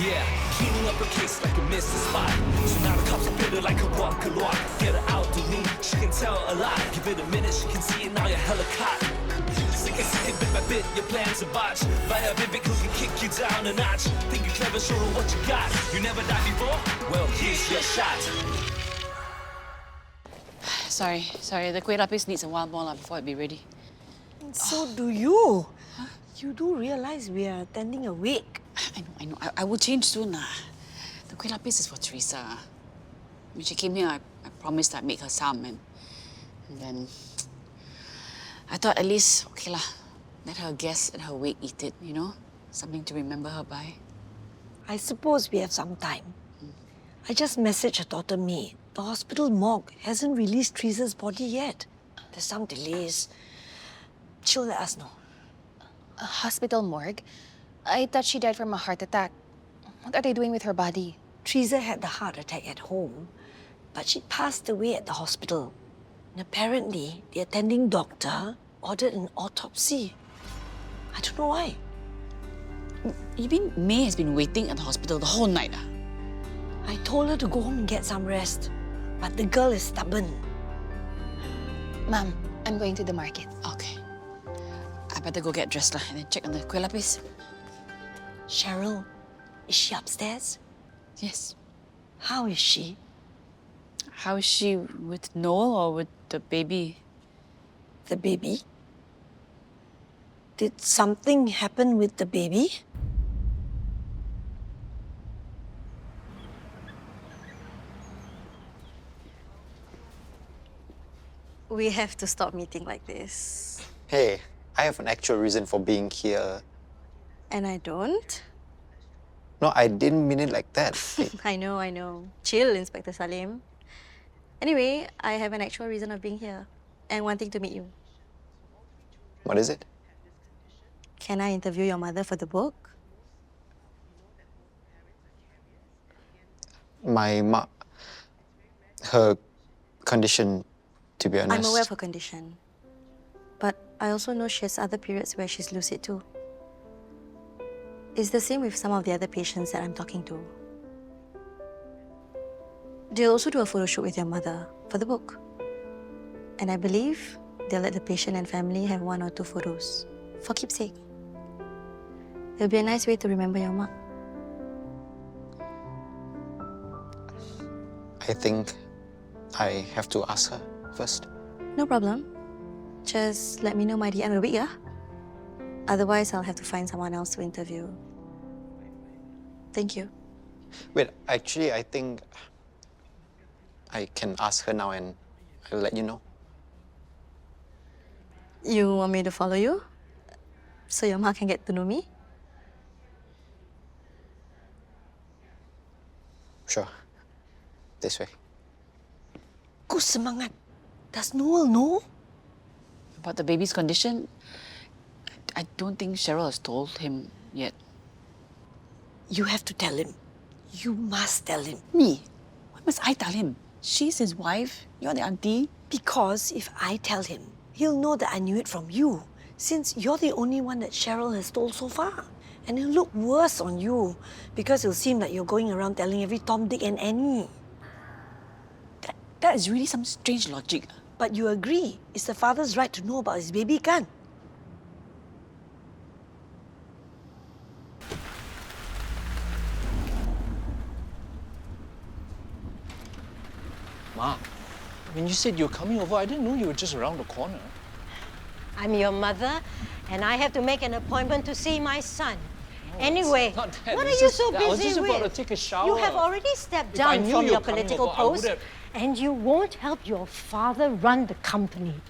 Yeah, cleaning up her case like a missed spot. So now the cops are bitter like a walk. Get her out the room, she can tell a lie. Give it a minute, she can see it now, you're hella caught. Sick, bit by bit, your plans are botched. By a vivid who can kick you down a notch. Think you're clever, show her what you got. You never died before? Well, here's your shot. Sorry, the kueh lapis needs a while more before it be ready. So do you. Huh? You do realize we are attending a wake. I know. I will change soon. The kueh lapis is for Theresa. When she came here, I promised I'd make her some, and then I thought at least, okay lah, let her guests at her wake eat it, you know? Something to remember her by. I suppose we have some time. I just messaged her daughter May. The hospital morgue hasn't released Theresa's body yet. There's some delays. She'll let us know. A hospital morgue? I thought she died from a heart attack. What are they doing with her body? Theresa had the heart attack at home, but she passed away at the hospital. And apparently, the attending doctor ordered an autopsy. I don't know why. You mean May has been waiting at the hospital the whole night? I told her to go home and get some rest, but the girl is stubborn. Ma'am, I'm going to the market. Okay. I better go get dressed and then check on the kueh lapis. Cherril, is she upstairs? Yes. How is she? How is she with Noel or with the baby? The baby? Did something happen with the baby? We have to stop meeting like this. Hey, I have an actual reason for being here. And I don't? No, I didn't mean it like that. I know. Chill, Inspector Salim. Anyway, I have an actual reason of being here and wanting to meet you. What is it? Can I interview your mother for the book? Her condition, to be honest. I'm aware of her condition. But I also know she has other periods where she's lucid too. It's the same with some of the other patients that I'm talking to. They'll also do a photo shoot with your mother for the book. And I believe they'll let the patient and family have 1 or 2 photos for keepsake. It'll be a nice way to remember your mom. I think I have to ask her first. No problem. Just let me know by the end of the week, yeah? Otherwise, I'll have to find someone else to interview. Thank you. Wait, actually, I think I can ask her now and I'll let you know. You want me to follow you? So your ma can get to know me? Sure. This way. Ku semangat. Does Noel know? About the baby's condition? I don't think Cherril has told him yet. You have to tell him. You must tell him. Me? Why must I tell him? She's his wife. You're the auntie. Because if I tell him, he'll know that I knew it from you, since you're the only one that Cherril has told so far. And it'll look worse on you, because it'll seem like you're going around telling every Tom, Dick and Annie. That is really some strange logic. But you agree, it's the father's right to know about his baby, kan? Ma, when you said you were coming over, I didn't know you were just around the corner. I'm your mother, and I have to make an appointment to see my son. Anyway, not that. what are It's you just so that I was busy just about with? to take a shower. You have already stepped If I down knew from you your were coming political over, I would post, have- and you won't help your father run the company.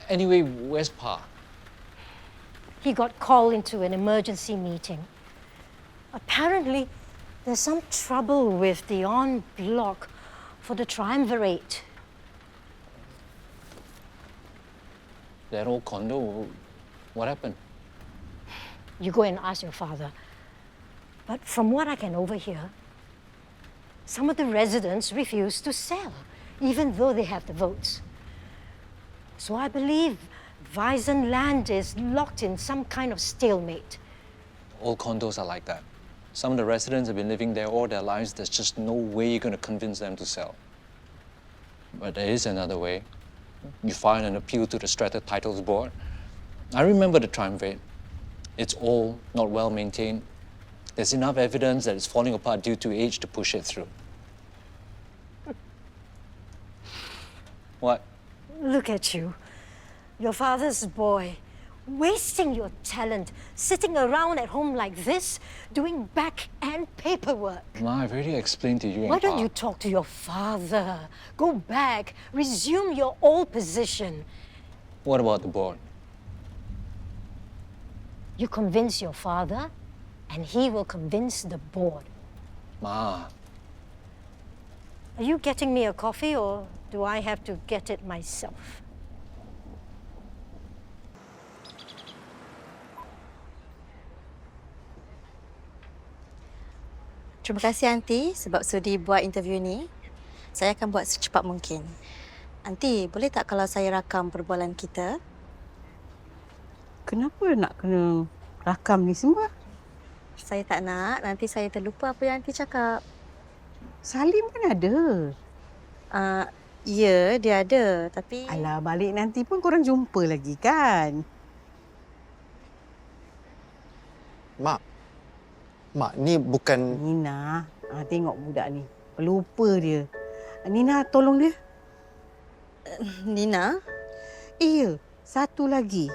Anyway, where's Pa? He got called into an emergency meeting. Apparently, there's some trouble with the en bloc for the triumvirate. That old condo, what happened? You go and ask your father. But from what I can overhear, some of the residents refuse to sell, even though they have the votes. So I believe Weizen land is locked in some kind of stalemate. All condos are like that. Some of the residents have been living there all their lives. There's just no way you're going to convince them to sell. But there is another way. You file an appeal to the Strata Titles Board. I remember the triumvirate. It's all not well maintained. There's enough evidence that it's falling apart due to age to push it through. What? Look at you, your father's boy, wasting your talent, sitting around at home like this, doing back and paperwork. Ma, I've already explained to you and Why don't Pa. you talk to your father? Go back, resume your old position. What about the board? You convince your father, and he will convince the board. Ma, Are you getting me a coffee, or do I have to get it myself? Terima kasih Aunty sebab sudi buat interview ni. Saya akan buat secepat mungkin. Aunty, boleh tak kalau saya rakam perbualan kita? Kenapa nak kena rakam ni semua? Saya tak nak, nanti saya terlupa apa yang Aunty cakap. Salim kan ada. Ya, dia ada. Tapi... Alah, balik nanti pun korang jumpa lagi kan? Mak, ni bukan... Nina, tengok budak ni. Pelupa dia. Nina, tolong dia. Nina? Iya, satu lagi.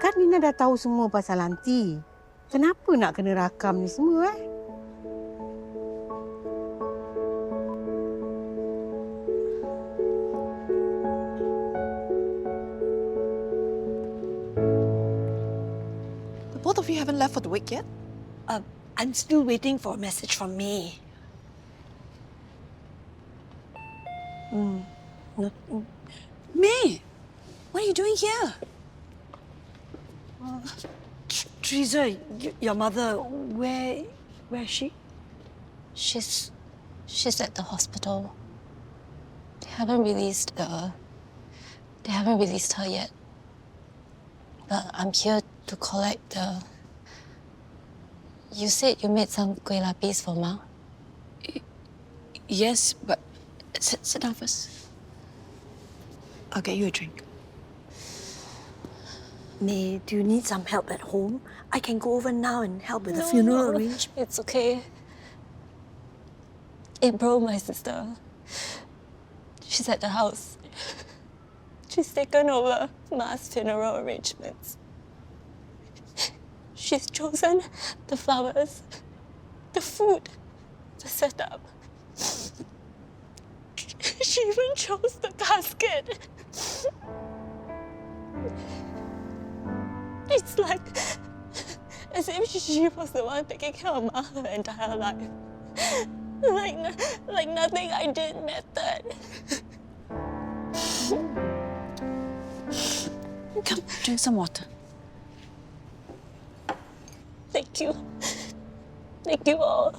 Kan Nina dah tahu semua pasal Aunty. Kenapa nak kena rakam ni semua Both of you haven't left for the wake yet? I'm still waiting for a message from May. May, what are you doing here? Theresa, your mother, where is she? She's at the hospital. They haven't released her yet. But I'm here to collect the... You said you made some kueh lapis for Ma? Yes, but sit down first. I'll get you a drink. May, do you need some help at home? I can go over now and help with the funeral arrangement. It's okay. April, my sister, she's at the house. She's taken over Ma's funeral arrangements. She's chosen the flowers, the food, the setup. She even chose the casket. It's like as if she was the one taking care of Ma her entire life. Like nothing I did mattered. Come, drink some water. Thank you. Thank you all.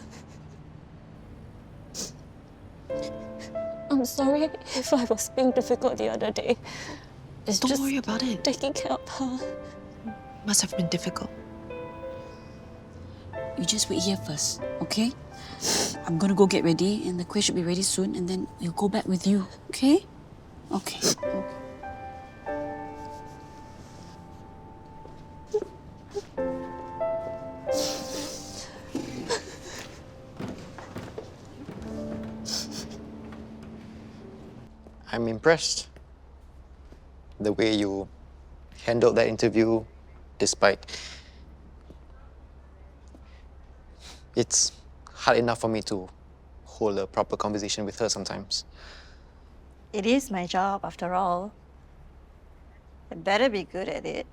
I'm sorry if I was being difficult the other day. It's Don't just worry about it. taking care of her. Must have been difficult. You just wait here first, okay? I'm gonna go get ready, and the kueh should be ready soon, and then we'll go back with you, okay? Okay. I'm impressed. The way you handled that interview, despite... It's hard enough for me to hold a proper conversation with her sometimes. It is my job, after all. I better be good at it.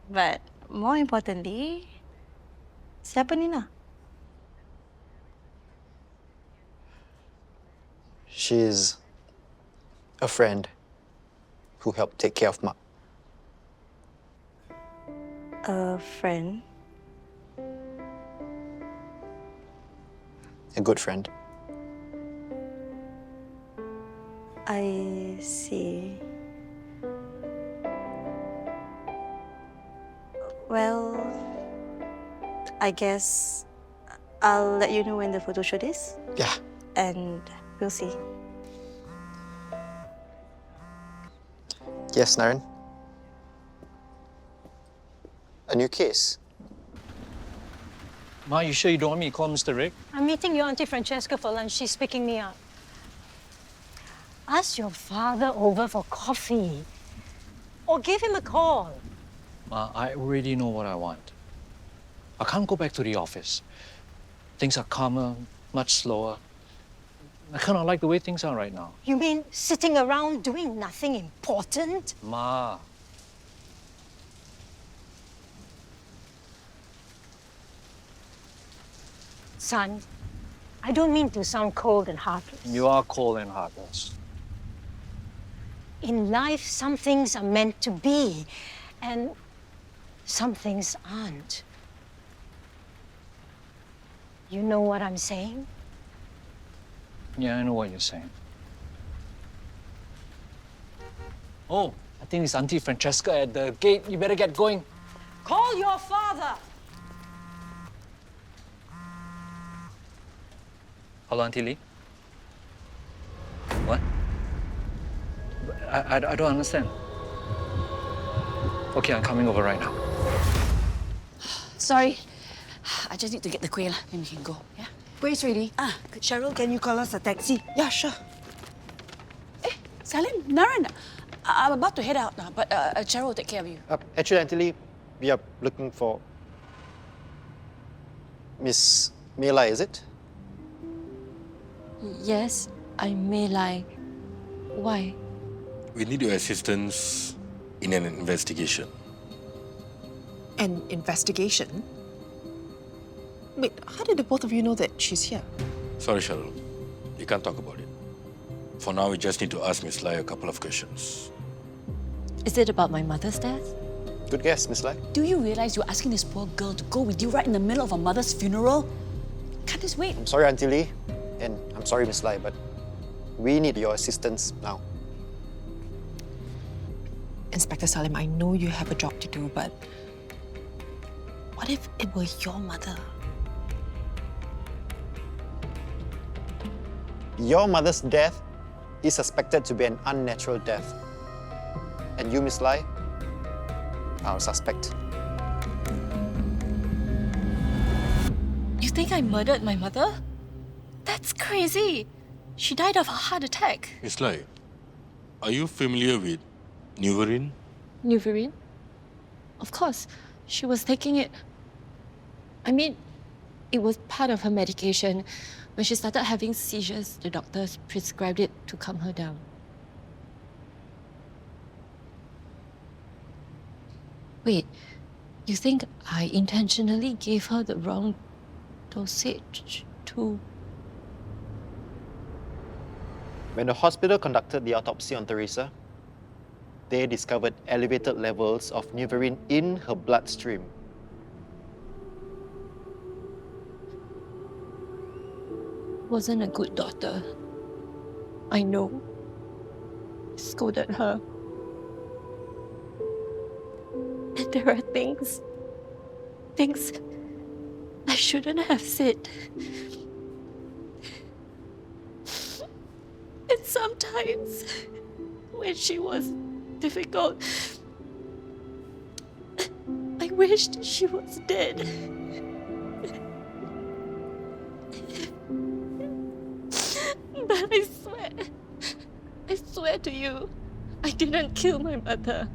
But more importantly, siapa Nina? She's a friend who helped take care of Ma. A friend? A good friend. I see. Well, I guess I'll let you know when the photo shoot is, Yeah. and we'll see. Yes, Naren. A new case. Ma, you sure you don't want me to call Mr. Rick? I'm meeting your Auntie Francesca for lunch. She's picking me up. Ask your father over for coffee. Or give him a call. Ma, I already know what I want. I can't go back to the office. Things are calmer, much slower. I kind of like the way things are right now. You mean sitting around doing nothing important? Ma, Son, I don't mean to sound cold and heartless. you are cold and heartless. In life, some things are meant to be, and some things aren't. You know what I'm saying? Yeah, I know what you're saying. Oh, I think it's Auntie Francesca at the gate. You better get going. Call your father! Hello, Auntie Lee. What? I don't understand. Okay, I'm coming over right now. Sorry. I just need to get the kuih lah. Then we can go, yeah? Kuih's ready. Cherril, can you call us a taxi? Yeah, sure. Salim, Naren, I'm about to head out now, but Cherril will take care of you. Actually, Aunty Lee, we are looking for Miss Mela, is it? Yes, I may lie. Why? We need your assistance in an investigation. An investigation? Wait, how did the both of you know that she's here? Sorry, Cherril. We can't talk about it. For now, we just need to ask Miss Lai a couple of questions. Is it about my mother's death? Good guess, Miss Lai. Do you realize you're asking this poor girl to go with you right in the middle of her mother's funeral? Can't this wait? I'm sorry, Aunty Lee, and I'm sorry, Miss Lai, but we need your assistance now. Inspector Salim, I know you have a job to do, but what if it were your mother? Your mother's death is suspected to be an unnatural death. And you, Miss Lai, are a suspect. You think I murdered my mother? That's crazy. She died of a heart attack. Miss Lai, are you familiar with Nuvarin? Nuvarin? Of course. She was taking it. I mean, it was part of her medication. When she started having seizures, the doctors prescribed it to calm her down. Wait, you think I intentionally gave her the wrong dosage to... When the hospital conducted the autopsy on Theresa, they discovered elevated levels of Nuvarin in her bloodstream. Wasn't a good daughter. I know. Scolded her. And there are things I shouldn't have said. And sometimes, when she was difficult, I wished she was dead. But I swear to you, I didn't kill my mother.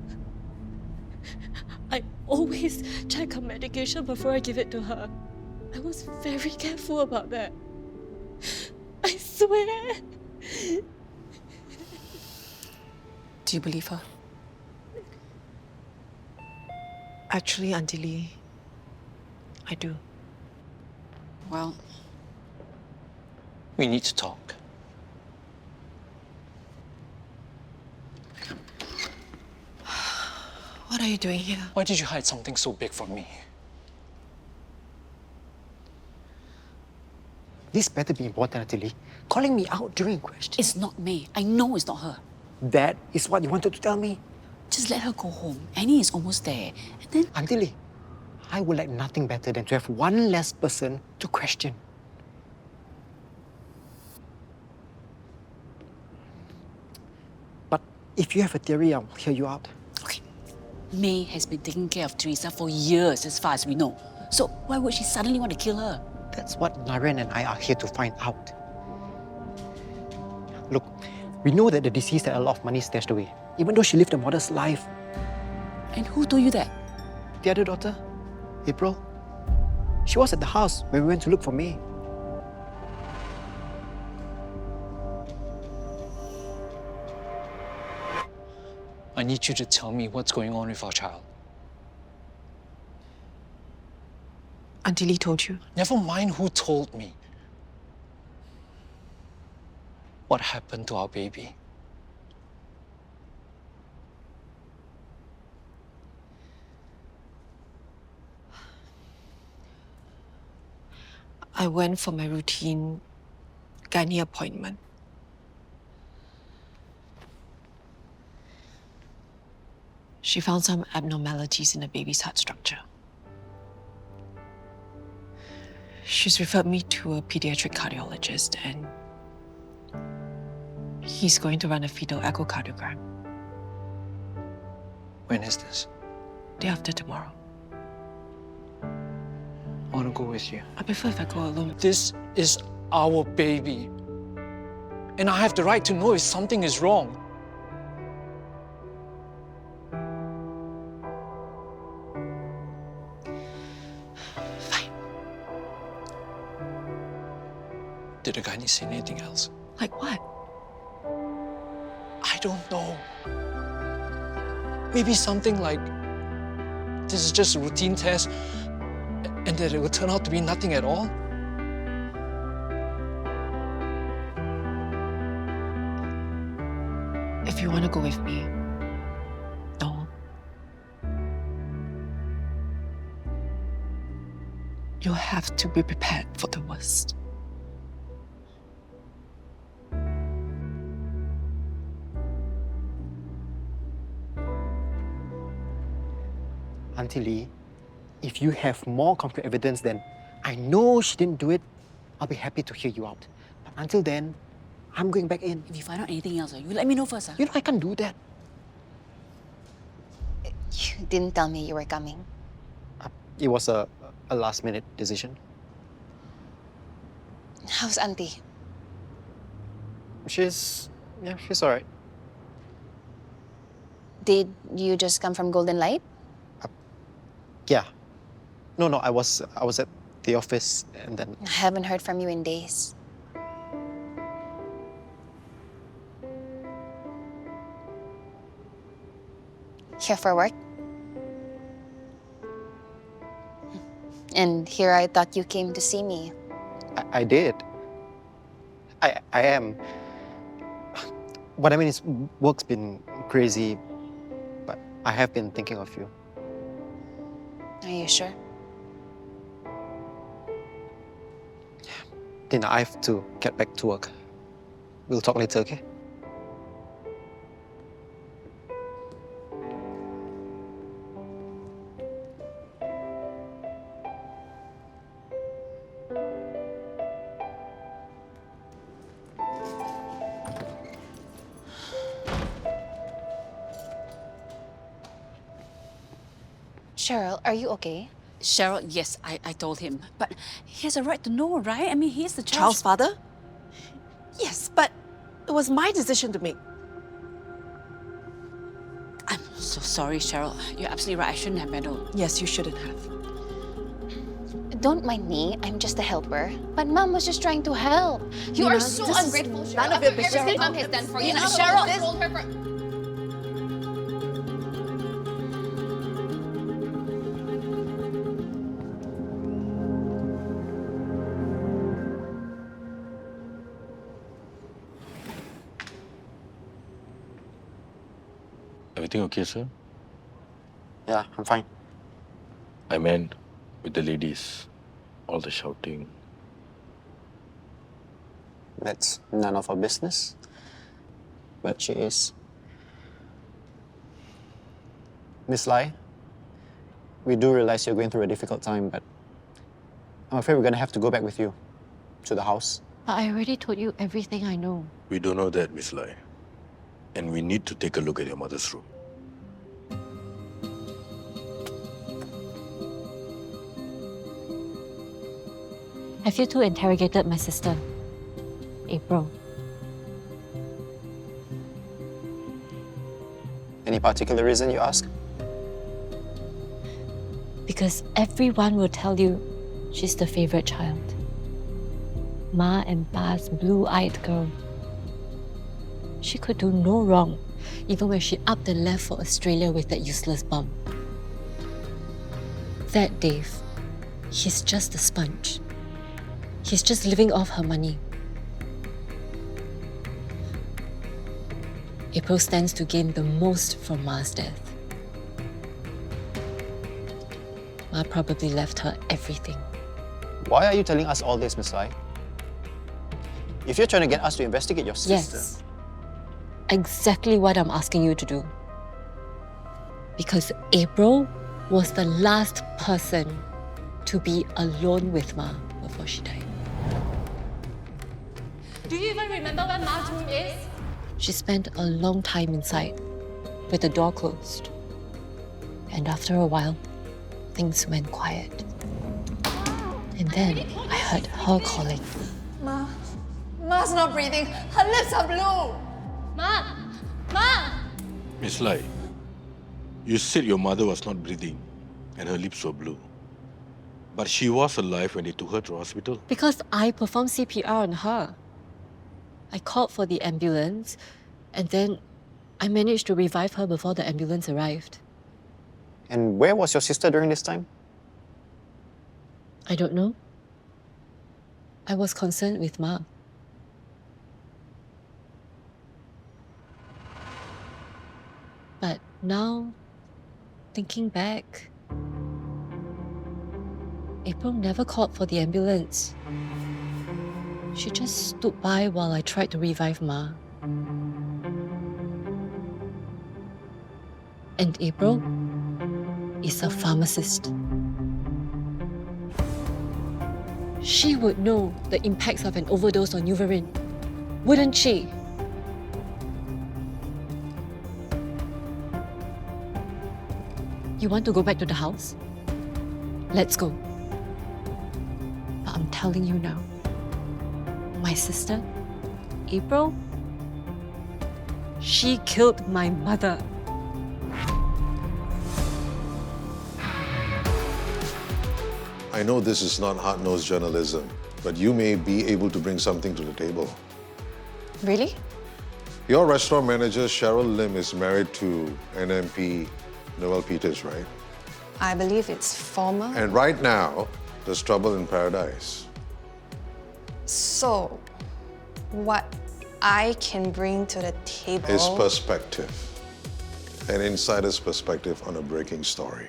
I always check her medication before I give it to her. I was very careful about that. I swear. Do you believe her? Actually, Aunty Lee, I do. Well, We need to talk. What are you doing here? Why did you hide something so big from me? This better be important, Aunty Lee. Calling me out during questions. it's not me. I know it's not her. That is what you wanted to tell me. Just let her go home. Annie is almost there. And then, Aunty Lee, I would like nothing better than to have one less person to question. But if you have a theory, I'll hear you out. Okay. May has been taking care of Theresa for years, as far as we know. So why would she suddenly want to kill her? That's what Naren and I are here to find out. Look, we know that the deceased had a lot of money stashed away, even though she lived a modest life. And who told you that? The other daughter, April, she was at the house when we went to look for May. I need you to tell me what's going on with our child. Aunty Lee told you. Never mind who told me. What happened to our baby? I went for my routine gynae appointment. She found some abnormalities in the baby's heart structure. She's referred me to a pediatric cardiologist and he's going to run a fetal echocardiogram. When is this? Day after tomorrow. I want to go with you. I prefer if I go alone. This is our baby. And I have the right to know if something is wrong. Fine. Did the guy say anything else? Like what? I don't know. Maybe something like, this is just a routine test, and that it will turn out to be nothing at all? If you want to go with me, Noel, you'll have to be prepared for the worst. Aunty Lee, if you have more concrete evidence, then I know she didn't do it. I'll be happy to hear you out. But until then, I'm going back in. If you find out anything else, you let me know first. You know, I can't do that. You didn't tell me you were coming. It was a last-minute decision. How's Auntie? She's all right. Did you just come from Golden Light? Yeah. No, I was at the office and then... I haven't heard from you in days. Here for work? And here I thought you came to see me. I did. I am. What I mean is, work's been crazy, but I have been thinking of you. Are you sure? Dina, I have to get back to work. We'll talk later, okay? Cherril, are you okay? Cherril, yes, I told him. But he has a right to know, right? I mean, he's the Child's father? Yes, but it was my decision to make. I'm so sorry, Cherril. You're absolutely right. I shouldn't have meddled. Yes, you shouldn't have. Don't mind me. I'm just a helper. But Mom was just trying to help. You Nina, are so this is ungrateful, Cherril. none of your After everything business. Mom has done for you. Nina, Now Cheryl, Cheryl told her for... Everything okay, sir? Yeah, I'm fine. I meant with the ladies, all the shouting. That's none of our business. But she is. Miss Lai, we do realize you're going through a difficult time, but I'm afraid we're going to have to go back with you to the house. But I already told you everything I know. We don't know that, Miss Lai. And we need to take a look at your mother's room. Have you two interrogated my sister, April? Any particular reason you ask? Because everyone will tell you she's the favorite child. Ma and Pa's blue-eyed girl. She could do no wrong, even when she upped and left for Australia with that useless bum. That Dave, he's just a sponge. He's just living off her money. April stands to gain the most from Ma's death. Ma probably left her everything. Why are you telling us all this, Miss Lai? If you're trying to get us to investigate your sister... Yes. Exactly what I'm asking you to do. Because April was the last person to be alone with Ma before she died. Do you even remember where Ma's room is? She spent a long time inside, with the door closed. And after a while, things went quiet. And then I heard her calling. Ma's not breathing. Her lips are blue. Ma! Miss Lai, you said your mother was not breathing and her lips were blue. But she was alive when they took her to hospital. Because I performed CPR on her. I called for the ambulance, and then I managed to revive her before the ambulance arrived. And where was your sister during this time? I don't know. I was concerned with Ma. But now, thinking back, April never called for the ambulance. She just stood by while I tried to revive Ma. And April is a pharmacist. She would know the impacts of an overdose on Uverin, wouldn't she? You want to go back to the house? Let's go. But I'm telling you now, my sister, April, she killed my mother. I know this is not hard-nosed journalism, but you may be able to bring something to the table. Really? Your restaurant manager, Cherril Lim, is married to NMP Noel Peters, right? I believe it's former. And right now, there's trouble in paradise. So, what I can bring to the table Is perspective. An insider's perspective on a breaking story.